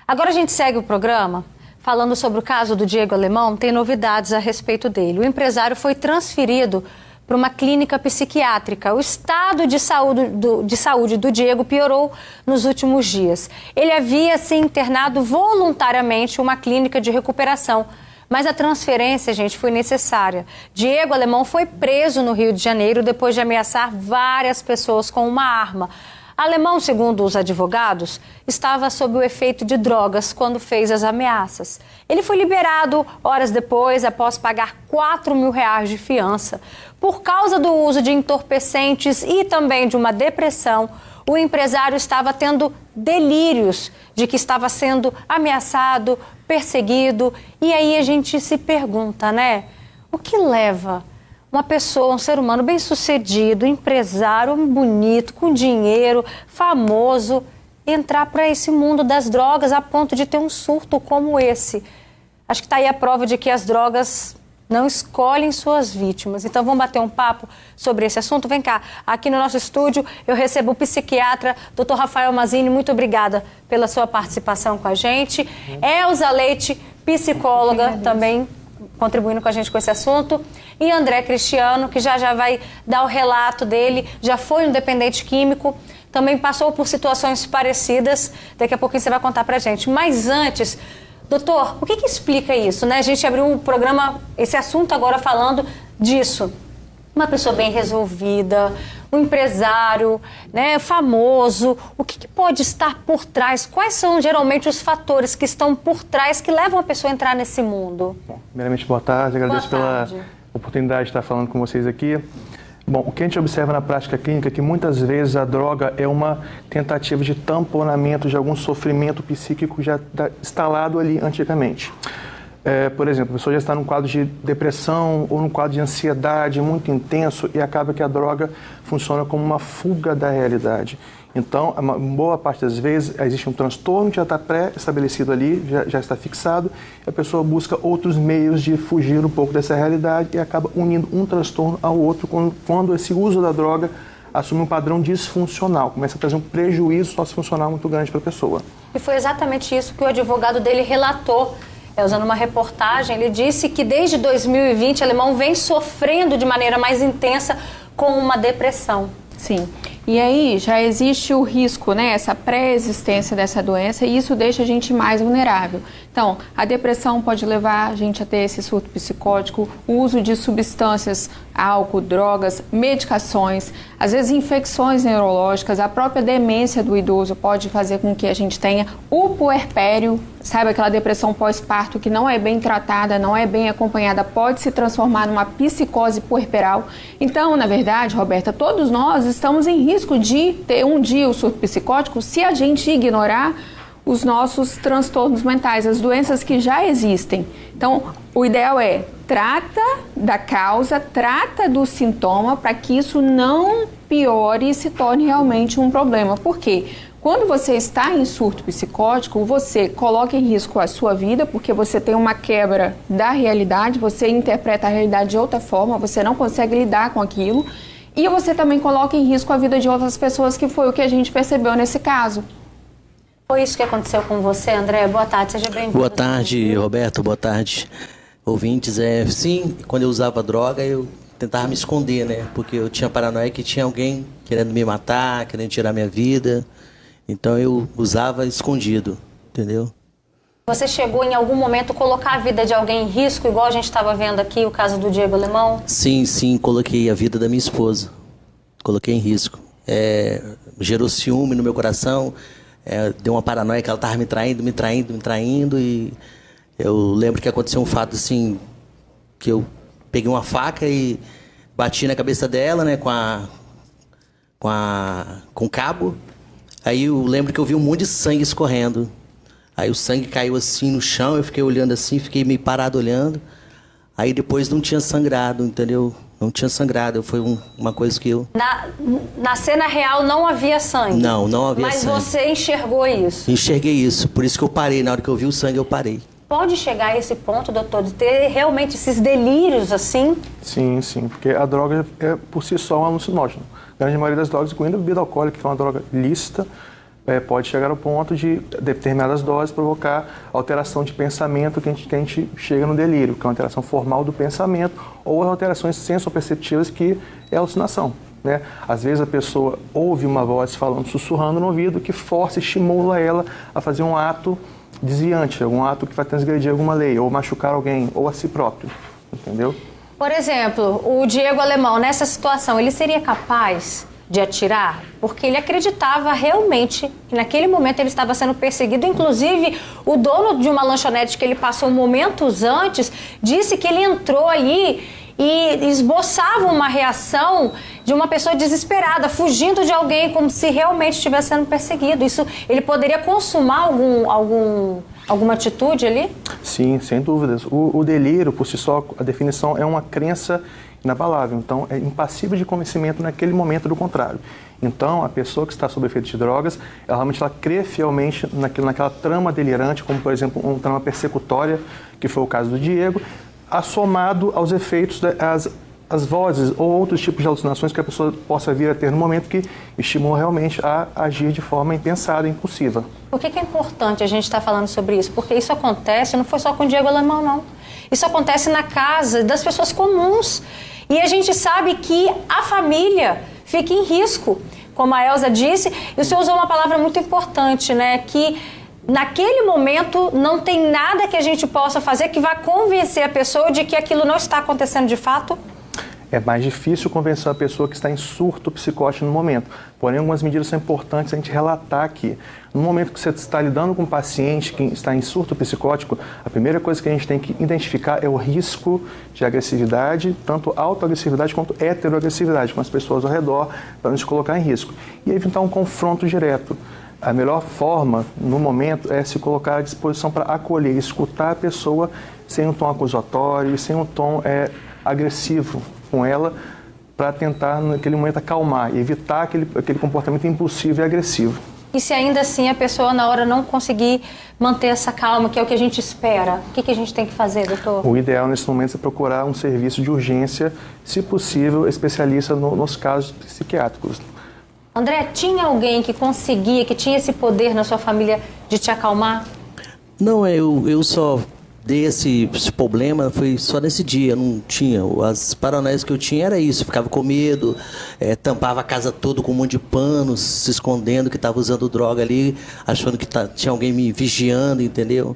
Agora a gente segue o programa falando sobre o caso do Diego Alemão. Tem novidades a respeito dele. O empresário foi transferido para uma clínica psiquiátrica. O estado de saúde do Diego piorou nos últimos dias. Ele havia se internado voluntariamente em uma clínica de recuperação, mas a transferência, gente, foi necessária. Diego Alemão foi preso no Rio de Janeiro depois de ameaçar várias pessoas com uma arma. Alemão, segundo os advogados, estava sob o efeito de drogas quando fez as ameaças. Ele foi liberado horas depois, após pagar R$4.000 de fiança. Por causa do uso de entorpecentes e também de uma depressão, o empresário estava tendo delírios de que estava sendo ameaçado, perseguido. E aí a gente se pergunta, né? O que leva uma pessoa, um ser humano bem-sucedido, empresário, bonito, com dinheiro, famoso, entrar para esse mundo das drogas a ponto de ter um surto como esse? Acho que está aí a prova de que as drogas não escolhem suas vítimas. Então vamos bater um papo sobre esse assunto. Vem cá, aqui no nosso estúdio eu recebo o psiquiatra Dr. Rafael Mazini. Muito obrigada pela sua participação com a gente. Elza Leite, psicóloga, também contribuindo com a gente com esse assunto. E André Cristiano, que já vai dar o relato dele, já foi um dependente químico, também passou por situações parecidas. Daqui a pouquinho você vai contar pra gente. Mas antes, doutor, o que explica isso, né? A gente abriu o programa, esse assunto agora falando disso. Uma pessoa bem resolvida, um empresário, né, famoso. O que pode estar por trás? Quais são geralmente os fatores que estão por trás que levam a pessoa a entrar nesse mundo? Bom, primeiramente, boa tarde. Agradeço pela oportunidade de estar falando com vocês aqui. Bom, o que a gente observa na prática clínica é que muitas vezes a droga é uma tentativa de tamponamento de algum sofrimento psíquico já instalado ali antigamente. Por exemplo, a pessoa já está num quadro de depressão ou num quadro de ansiedade muito intenso e acaba que a droga funciona como uma fuga da realidade. Então, uma boa parte das vezes, existe um transtorno que já está pré-estabelecido ali, já está fixado, e a pessoa busca outros meios de fugir um pouco dessa realidade e acaba unindo um transtorno ao outro quando esse uso da droga assume um padrão disfuncional, começa a trazer um prejuízo sociofuncional muito grande para a pessoa. E foi exatamente isso que o advogado dele relatou. Usando uma reportagem, ele disse que desde 2020 o Alemão vem sofrendo de maneira mais intensa com uma depressão. Sim. E aí já existe o risco, né, essa pré-existência dessa doença, e isso deixa a gente mais vulnerável. Então, a depressão pode levar a gente a ter esse surto psicótico, o uso de substâncias, álcool, drogas, medicações, às vezes infecções neurológicas, a própria demência do idoso pode fazer com que a gente tenha o puerpério, sabe, aquela depressão pós-parto que não é bem tratada, não é bem acompanhada, pode se transformar numa psicose puerperal. Então, na verdade, Roberta, todos nós estamos em risco de ter um dia o surto psicótico se a gente ignorar os nossos transtornos mentais, as doenças que já existem. Então, o ideal é trata da causa, trata do sintoma para que isso não piore e se torne realmente um problema. Por quê? Quando você está em surto psicótico, você coloca em risco a sua vida, porque você tem uma quebra da realidade, você interpreta a realidade de outra forma, você não consegue lidar com aquilo, e você também coloca em risco a vida de outras pessoas, que foi o que a gente percebeu nesse caso. Foi isso que aconteceu com você, André? Boa tarde, seja bem-vindo. Boa tarde, Roberto, boa tarde, ouvintes. Sim, quando eu usava droga, eu tentava me esconder, né? Porque eu tinha paranoia que tinha alguém querendo me matar, querendo tirar minha vida. Então eu usava escondido, entendeu? Você chegou em algum momento a colocar a vida de alguém em risco, igual a gente estava vendo aqui o caso do Diego Alemão? Sim, coloquei a vida da minha esposa. Coloquei em risco. Gerou ciúme no meu coração, deu uma paranoia que ela estava me traindo. E eu lembro que aconteceu um fato assim, que eu peguei uma faca e bati na cabeça dela, né, com cabo. Aí eu lembro que eu vi um monte de sangue escorrendo. Aí o sangue caiu assim no chão, eu fiquei olhando assim, fiquei meio parado olhando. Aí depois não tinha sangrado, entendeu? Não tinha sangrado, foi uma coisa que eu... Na cena real não havia sangue? Não havia sangue. Mas você enxergou isso? Enxerguei isso, por isso que eu parei. Na hora que eu vi o sangue, eu parei. Pode chegar a esse ponto, doutor, de ter realmente esses delírios assim? Sim, porque a droga é por si só um alucinógeno. A grande maioria das drogas, incluindo a bebida alcoólica, que é uma droga lícita, pode chegar ao ponto de determinadas doses provocar alteração de pensamento que a gente chega no delírio, que é uma alteração formal do pensamento, ou alterações sensoperceptivas, que é alucinação. Né? Às vezes a pessoa ouve uma voz falando, sussurrando no ouvido, que força, estimula ela a fazer um ato desviante, algum ato que vai transgredir alguma lei, ou machucar alguém, ou a si próprio, entendeu? Por exemplo, o Diego Alemão, nessa situação, ele seria capaz de atirar? Porque ele acreditava realmente que naquele momento ele estava sendo perseguido. Inclusive, o dono de uma lanchonete que ele passou momentos antes disse que ele entrou ali e esboçava uma reação de uma pessoa desesperada, fugindo de alguém, como se realmente estivesse sendo perseguido. Isso, ele poderia consumar alguma atitude ali? Sim, sem dúvidas. O delírio, por si só, a definição é uma crença inabalável. Então, é impassível de convencimento naquele momento do contrário. Então, a pessoa que está sob efeito de drogas, ela realmente crê fielmente naquela trama delirante, como, por exemplo, uma trama persecutória, que foi o caso do Diego, assomado aos efeitos, as vozes ou outros tipos de alucinações que a pessoa possa vir a ter no momento, que estimula realmente a agir de forma impensada, impulsiva. Por que é importante a gente estar falando sobre isso? Porque isso acontece, não foi só com o Diego Alemão, não. Isso acontece na casa das pessoas comuns. E a gente sabe que a família fica em risco, como a Elza disse, e o senhor usou uma palavra muito importante, né? Que naquele momento não tem nada que a gente possa fazer que vá convencer a pessoa de que aquilo não está acontecendo de fato? É mais difícil convencer a pessoa que está em surto psicótico no momento. Porém, algumas medidas são importantes a gente relatar aqui. No momento que você está lidando com um paciente que está em surto psicótico, a primeira coisa que a gente tem que identificar é o risco de agressividade, tanto autoagressividade quanto heteroagressividade, com as pessoas ao redor, para não se colocar em risco. E evitar um confronto direto. A melhor forma, no momento, é se colocar à disposição para acolher, escutar a pessoa sem um tom acusatório, sem um tom agressivo com ela, para tentar, naquele momento, acalmar e evitar aquele comportamento impulsivo e agressivo. E se ainda assim a pessoa, na hora, não conseguir manter essa calma, que é o que a gente espera, o que a gente tem que fazer, doutor? O ideal, nesse momento, é procurar um serviço de urgência, se possível, especialista nos casos psiquiátricos. André, tinha alguém que conseguia, que tinha esse poder na sua família de te acalmar? Não, eu só dei esse problema, foi só nesse dia, não tinha. As paranoias que eu tinha era isso, ficava com medo, tampava a casa toda com um monte de panos, se escondendo que estava usando droga ali, achando que tinha alguém me vigiando, entendeu?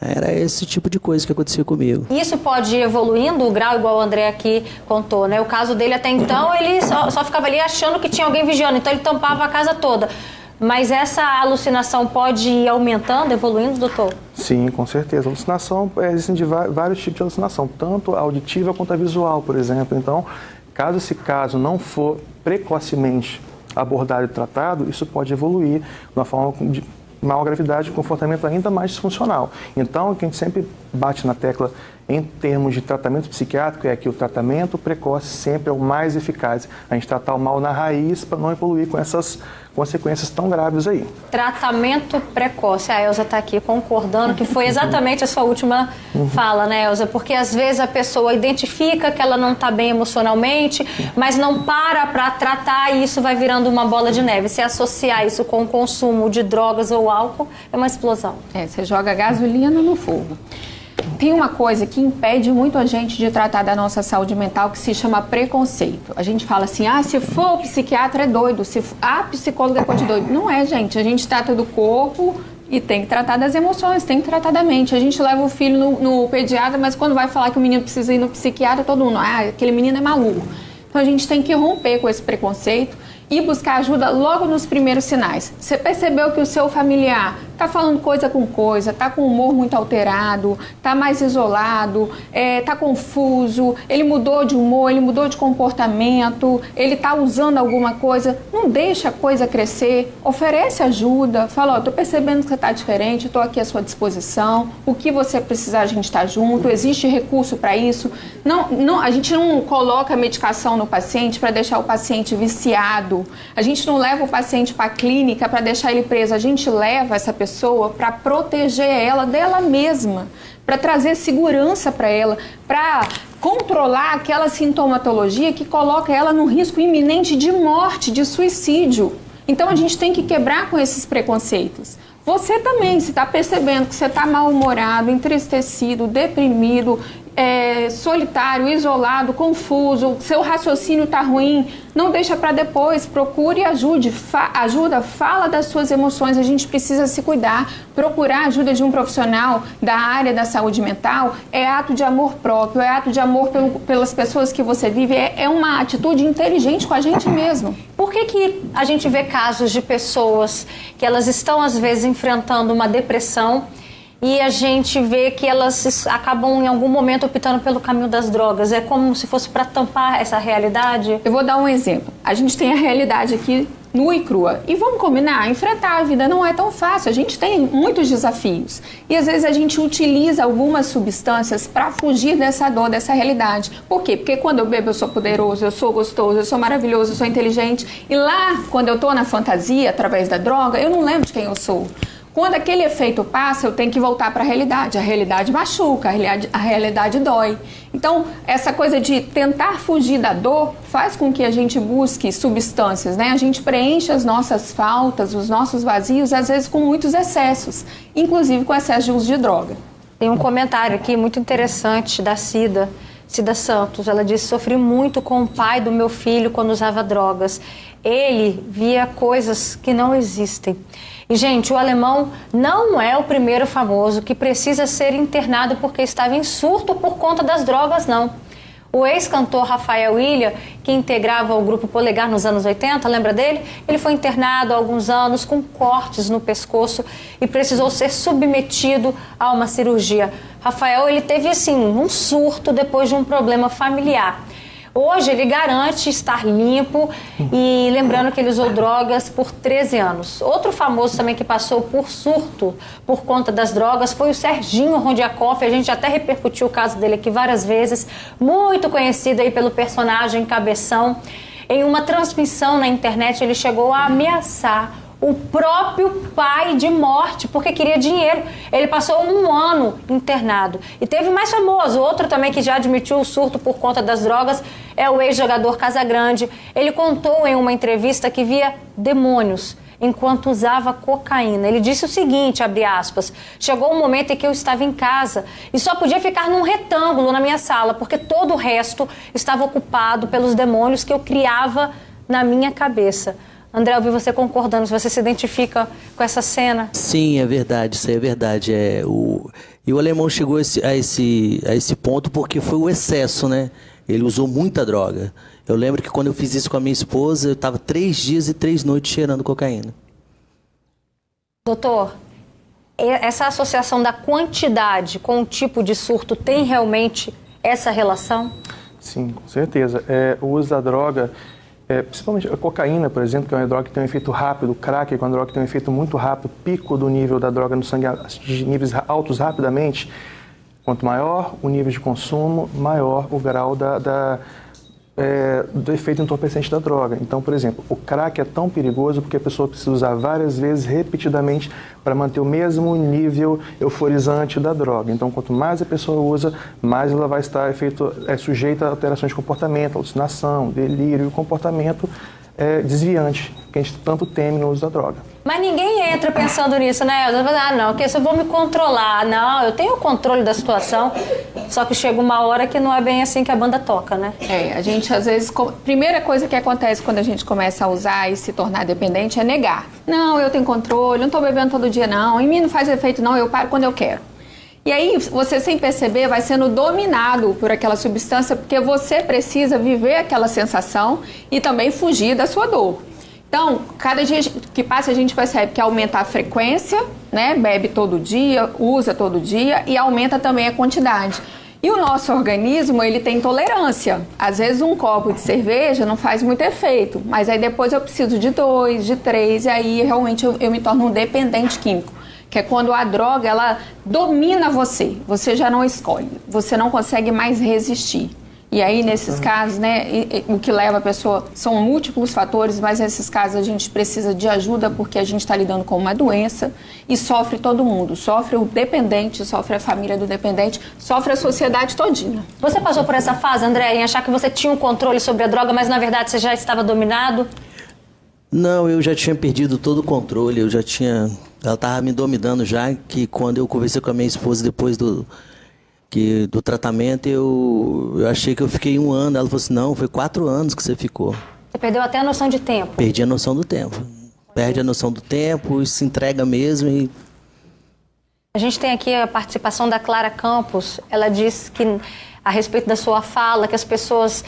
Era esse tipo de coisa que acontecia comigo. Isso pode ir evoluindo o grau, igual o André aqui contou, né? O caso dele até então, ele só ficava ali achando que tinha alguém vigiando, então ele tampava a casa toda. Mas essa alucinação pode ir aumentando, evoluindo, doutor? Sim, com certeza. A alucinação, existem vários tipos de alucinação, tanto a auditiva quanto a visual, por exemplo. Então, caso esse caso não for precocemente abordado e tratado, isso pode evoluir de uma forma de maior gravidade, com comportamento ainda mais disfuncional. Então, o que a gente sempre bate na tecla em termos de tratamento psiquiátrico é que o tratamento precoce sempre é o mais eficaz. A gente tratar o mal na raiz para não evoluir com essas consequências tão graves aí. Tratamento precoce. A Elza está aqui concordando que foi exatamente a sua última fala, né, Elza? Porque às vezes a pessoa identifica que ela não está bem emocionalmente, mas não para tratar e isso vai virando uma bola de neve. Se associar isso com o consumo de drogas ou álcool, é uma explosão. Você joga gasolina no fogo. Tem uma coisa que impede muito a gente de tratar da nossa saúde mental, que se chama preconceito. A gente fala assim, se for o psiquiatra é doido, se a psicóloga é coisa de doido. Não é, gente. A gente trata do corpo e tem que tratar das emoções, tem que tratar da mente. A gente leva o filho no pediatra, mas quando vai falar que o menino precisa ir no psiquiatra, todo mundo, aquele menino é maluco. Então a gente tem que romper com esse preconceito e buscar ajuda logo nos primeiros sinais. Você percebeu que o seu familiar está falando coisa com coisa, está com o humor muito alterado, está mais isolado, está confuso, ele mudou de humor, ele mudou de comportamento, ele está usando alguma coisa, não deixa a coisa crescer, oferece ajuda, fala, estou percebendo que você está diferente, estou aqui à sua disposição, o que você precisar a gente está junto, existe recurso para isso. Não, a gente não coloca medicação no paciente para deixar o paciente viciado, a gente não leva o paciente para a clínica para deixar ele preso, a gente leva essa pessoa para proteger ela dela mesma, para trazer segurança para ela, para controlar aquela sintomatologia que coloca ela num risco iminente de morte, de suicídio. Então a gente tem que quebrar com esses preconceitos. Você também, se está percebendo que você está mal-humorado, entristecido, deprimido, solitário, isolado, confuso, seu raciocínio está ruim, não deixa para depois, procure ajuda, fala das suas emoções, a gente precisa se cuidar, procurar a ajuda de um profissional da área da saúde mental é ato de amor próprio, é ato de amor pelas pessoas que você vive, é uma atitude inteligente com a gente mesmo. Por que a gente vê casos de pessoas que elas estão às vezes enfrentando uma depressão e a gente vê que elas acabam em algum momento optando pelo caminho das drogas? É como se fosse para tampar essa realidade? Eu vou dar um exemplo. A gente tem a realidade aqui nua e crua. E vamos combinar, enfrentar a vida não é tão fácil. A gente tem muitos desafios. E às vezes a gente utiliza algumas substâncias para fugir dessa dor, dessa realidade. Por quê? Porque quando eu bebo eu sou poderoso, eu sou gostoso, eu sou maravilhoso, eu sou inteligente. E lá, quando eu estou na fantasia, através da droga, eu não lembro de quem eu sou. Quando aquele efeito passa, eu tenho que voltar para a realidade. A realidade machuca, a realidade dói. Então, essa coisa de tentar fugir da dor faz com que a gente busque substâncias, né? A gente preenche as nossas faltas, os nossos vazios, às vezes com muitos excessos, inclusive com excesso de uso de droga. Tem um comentário aqui muito interessante da Cida Santos. Ela disse: sofri muito com o pai do meu filho quando usava drogas. Ele via coisas que não existem. E, gente, o Alemão não é o primeiro famoso que precisa ser internado porque estava em surto por conta das drogas, não. O ex-cantor Rafael Ilha, que integrava o grupo Polegar nos anos 80, lembra dele? Ele foi internado há alguns anos com cortes no pescoço e precisou ser submetido a uma cirurgia. Rafael, ele teve, assim, um surto depois de um problema familiar. Hoje ele garante estar limpo e lembrando que ele usou drogas por 13 anos. Outro famoso também que passou por surto por conta das drogas foi o Serginho Rondiakoff. A gente até repercutiu o caso dele aqui várias vezes. Muito conhecido aí pelo personagem Cabeção. Em uma transmissão na internet ele chegou a ameaçar o próprio pai de morte, porque queria dinheiro. Ele passou 1 ano internado. E teve mais famoso, outro também que já admitiu o surto por conta das drogas, é o ex-jogador Casagrande. Ele contou em uma entrevista que via demônios enquanto usava cocaína. Ele disse o seguinte, abre aspas: chegou um momento em que eu estava em casa e só podia ficar num retângulo na minha sala, porque todo o resto estava ocupado pelos demônios que eu criava na minha cabeça. André, eu vi você concordando, você se identifica com essa cena? Sim, é verdade, isso aí é verdade. E o Alemão chegou a esse ponto porque foi o excesso, né? Ele usou muita droga. Eu lembro que quando eu fiz isso com a minha esposa, eu estava 3 dias e 3 noites cheirando cocaína. Doutor, essa associação da quantidade com o tipo de surto tem realmente essa relação? Sim, com certeza. O uso da droga, principalmente a cocaína, por exemplo, que é uma droga que tem um efeito rápido, o crack, que é uma droga que tem um efeito muito rápido, pico do nível da droga no sangue, de níveis altos rapidamente. Quanto maior o nível de consumo, maior o grau do efeito entorpecente da droga. Então, por exemplo, o crack é tão perigoso porque a pessoa precisa usar várias vezes, repetidamente, para manter o mesmo nível euforizante da droga. Então, quanto mais a pessoa usa, mais ela vai estar sujeita a alterações de comportamento, alucinação, delírio, comportamento desviante, que a gente tanto teme no uso da droga. Mas ninguém entra pensando nisso, né? Não, que eu vou me controlar. Não, eu tenho o controle da situação, só que chega uma hora que não é bem assim que a banda toca, né? A gente às vezes... Primeira coisa que acontece quando a gente começa a usar e se tornar dependente é negar. Não, eu tenho controle, não tô bebendo todo dia não, em mim não faz efeito não, eu paro quando eu quero. E aí, você sem perceber vai sendo dominado por aquela substância porque você precisa viver aquela sensação e também fugir da sua dor. Então, cada dia que passa a gente percebe que aumenta a frequência, né? Bebe todo dia, usa todo dia e aumenta também a quantidade. E o nosso organismo, ele tem tolerância. Às vezes um copo de cerveja não faz muito efeito, mas aí depois eu preciso de 2, de 3 e aí realmente eu me torno um dependente químico. Que é quando a droga, ela domina você já não escolhe, você não consegue mais resistir. E aí, nesses casos, né, o que leva a pessoa, são múltiplos fatores, mas nesses casos a gente precisa de ajuda porque a gente está lidando com uma doença e sofre todo mundo. Sofre o dependente, sofre a família do dependente, sofre a sociedade todinha. Você passou por essa fase, André, em achar que você tinha um controle sobre a droga, mas na verdade você já estava dominado? Não, eu já tinha perdido todo o controle, ela estava me dominando já, que quando eu conversei com a minha esposa depois do tratamento, eu achei que eu fiquei 1 ano. Ela falou assim, não, foi 4 anos que você ficou. Você perdeu até a noção de tempo. Perdi a noção do tempo. Perde a noção do tempo, se entrega mesmo e... A gente tem aqui a participação da Clara Campos. Ela diz que, a respeito da sua fala, que as pessoas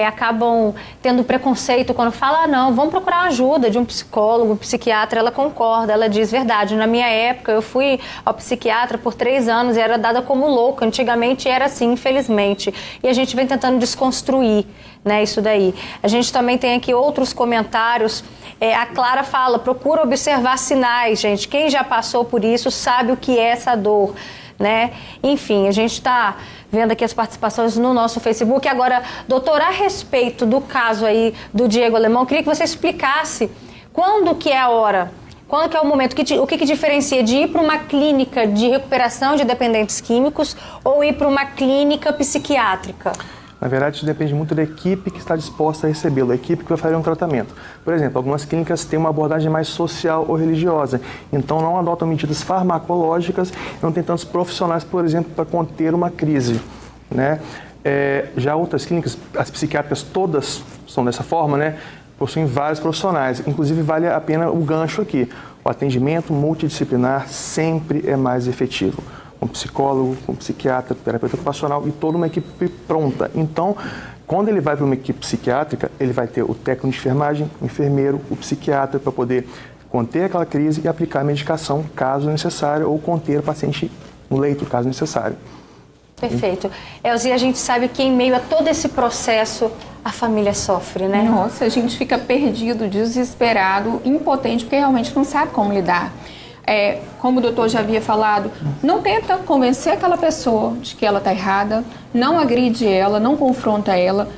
acabam tendo preconceito quando falam, não, vamos procurar ajuda de um psicólogo, um psiquiatra. Ela concorda, ela diz, verdade, na minha época eu fui ao psiquiatra por 3 anos e era dada como louca. Antigamente era assim, infelizmente. E a gente vem tentando desconstruir, né, isso daí. A gente também tem aqui outros comentários. A Clara fala, procura observar sinais, gente. Quem já passou por isso sabe o que é essa dor, né? Enfim, a gente está vendo aqui as participações no nosso Facebook. Agora, doutor, a respeito do caso aí do Diego Alemão, queria que você explicasse quando que é a hora, quando que é o momento, o que diferencia de ir para uma clínica de recuperação de dependentes químicos ou ir para uma clínica psiquiátrica? Na verdade, isso depende muito da equipe que está disposta a recebê-lo, a equipe que vai fazer um tratamento. Por exemplo, algumas clínicas têm uma abordagem mais social ou religiosa, então não adotam medidas farmacológicas, não tem tantos profissionais, por exemplo, para conter uma crise, né? Já outras clínicas, as psiquiátricas todas são dessa forma, né? Possuem vários profissionais, inclusive vale a pena o gancho aqui. O atendimento multidisciplinar sempre é mais efetivo. Um psicólogo, um psiquiatra, terapeuta ocupacional e toda uma equipe pronta. Então, quando ele vai para uma equipe psiquiátrica, ele vai ter o técnico de enfermagem, o enfermeiro, o psiquiatra para poder conter aquela crise e aplicar a medicação caso necessário ou conter o paciente no leito caso necessário. Perfeito. Elzia, a gente sabe que em meio a todo esse processo a família sofre, né? Nossa, a gente fica perdido, desesperado, impotente, porque realmente não sabe como lidar. Como o doutor já havia falado, não tenta convencer aquela pessoa de que ela está errada, não agride ela, não confronta ela,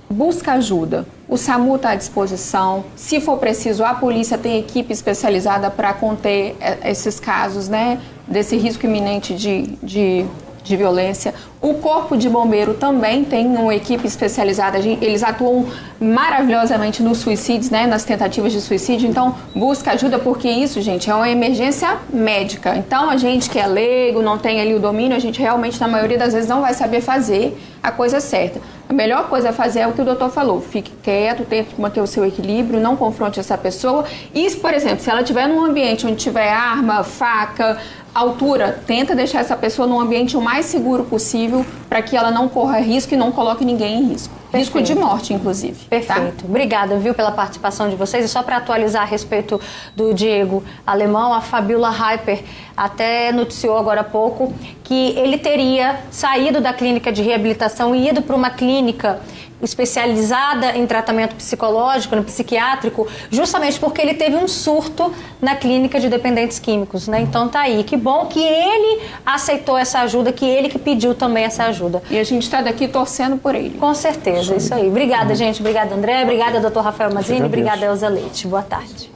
busca ajuda. O SAMU está à disposição, se for preciso, a polícia tem equipe especializada para conter esses casos, né, desse risco iminente de violência. O Corpo de Bombeiro também tem uma equipe especializada, eles atuam maravilhosamente nos suicídios, né, nas tentativas de suicídio, então busca ajuda porque isso, gente, é uma emergência médica. Então a gente que é leigo, não tem ali o domínio, a gente realmente na maioria das vezes não vai saber fazer a coisa certa. A melhor coisa a fazer é o que o doutor falou, fique quieto, tente manter o seu equilíbrio, não confronte essa pessoa. E, por exemplo, se ela estiver num ambiente onde tiver arma, faca, altura, tenta deixar essa pessoa num ambiente o mais seguro possível para que ela não corra risco e não coloque ninguém em risco. Perfeito. Risco de morte, inclusive. Perfeito. Tá? Obrigada, viu, pela participação de vocês. E só para atualizar a respeito do Diego Alemão, a Fabiola Hyper até noticiou agora há pouco que ele teria saído da clínica de reabilitação e ido para uma clínica especializada em tratamento psicológico, no psiquiátrico, justamente porque ele teve um surto na clínica de dependentes químicos, né? Então tá aí, que bom que ele aceitou essa ajuda, que ele que pediu também essa ajuda. E a gente está daqui torcendo por ele. Com certeza, isso aí. Obrigada, gente. Obrigada, André. Obrigada, doutor Rafael Mazzini. Obrigada, Elza Leite. Boa tarde.